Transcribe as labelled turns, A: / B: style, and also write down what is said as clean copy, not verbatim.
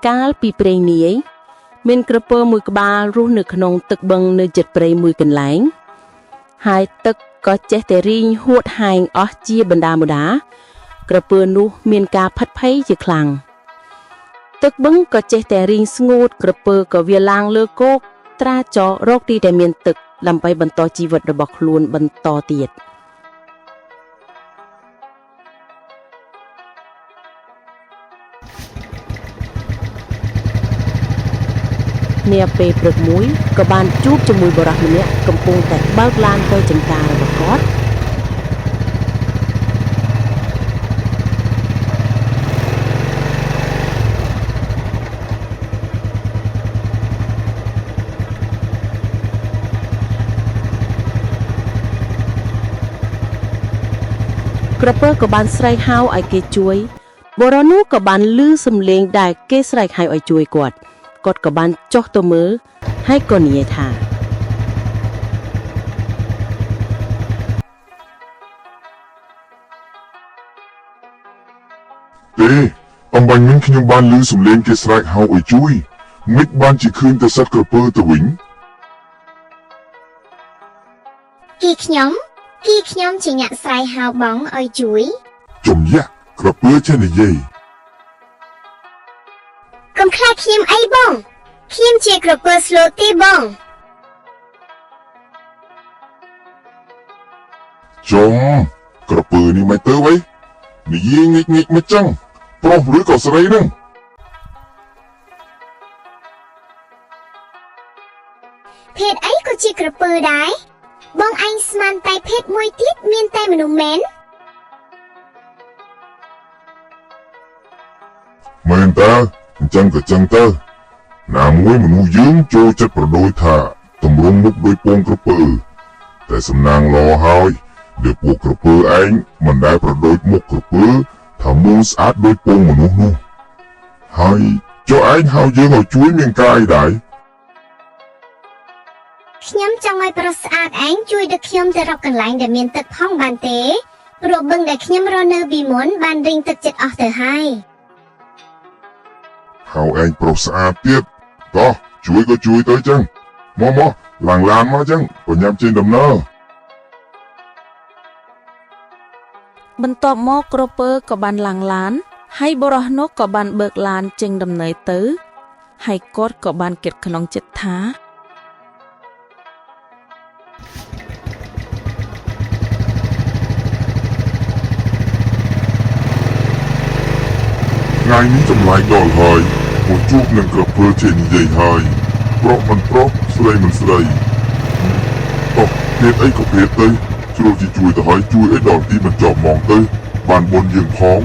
A: កាលពីព្រេងនាយមានក្រពើមួយក្បាលរស់នៅក្នុងទឹកបឹងនៅជិតព្រៃមួយកន្លែងហើយទឹកក៏ចេះតែរីងហួតហែងអស់ជាបណ្ដាក្រពើនោះមានការផិតភ័យជាខ្លាំងទឹកបឹងក៏ចេះតែរីងស្ងួតក្រពើក៏វាឡើងលើគោកត្រាចរកទីដែលមានទឹកដើម្បីបន្តជីវិតរបស់ខ្លួនបន្តទៀតនាពេលព្រឹកមួយក៏បានជួបជាមួយបុរសម្នាក់កំពុងតែបើកឡានទៅចំការរបស់គាត់ក្រពើក៏បានស្រែកហៅឲ្យគេជួយបុរសនោះក៏បានឮសំឡេងដែលគេស្រែកហៅឲ្យជួយគាត់ក៏បានចុះទៅមើលហើយក៏និយាយថា
B: ទេអំបញ្ញមិញខ្ញុំបានឮសំឡេងគេស្រែកហៅឲ្យជួយមិនបានជាឃើញតែសត្វក្រពើទៅវិញ
C: គីខ្ញុំជាអ្នកស្រែកហៅបងឲ្យជួយ
B: ជំយៈក្រពើចេះនិយាយកុំខ្លាចខ្ញុំអីបងខ្ញុំជាក្រពើស្លូតទេបងចំក្រពើនេះមិនទៅវិញនិយាយងាកមកចឹងប្រុសឬក៏ស្រីនឹង
C: ភេទអីក៏ជាក្រពើដែរបងអញស្មានតែភេទមួយទៀតមានតែមនុស្សមែន
B: មែនតើអញ្ចឹងក៏ចឹងទៅណាមួយមនុស្សយើងចូលចិត្តប្រដូចថាតម្រង់មុខដោយពងក្រពើតែសំណាងល្អហើយដែលពួកក្រពើឯងមិនដែលប្រដូចមុខក្រពើថាមូលស្អាតដោយពងមនុស្សនោះហើយចុះឯងហៅយើងឲ្យជួយមានការអីដែរ
C: ខ្ញុំចង់ឲ្យប្រុសស្អាតឯងជួយដឹកខ្ញុំទៅរកកន្លែងដែលមានទឹកផងបានទេព្រោះបឹងដែលខ្ញុំរស់នៅពីមុនបានរីងទឹកចិត្តអស់ទៅហើយ
B: ហៅឯងប្រុសស្អាតទៀតតោះជួយក៏ជួយទៅចឹងមកឡើងឡានមកចឹងបញ្ញាប់ចេញដំណើរ
A: បន្ទាប់មកក្រពើក៏បានឡើងឡានហើយបុរសនោះក៏បានបើកឡានចេញដំណើរទៅហើយគាត់ក៏បានគិតក្នុងចិត្តថា
B: ថ្ងៃនេះចម្លែកដល់ហើយមកជួបនឹងក្រពើចេះនិយាយហើយប្រុសមិនប្រុសស្រីមិនស្រីតោះភេទអីក៏ភេទទៅជ្រុលជួយទៅហើយជួយឲ្យដល់ទីបញ្ចប់ហ្មងទៅបានបុណ្យយើងផង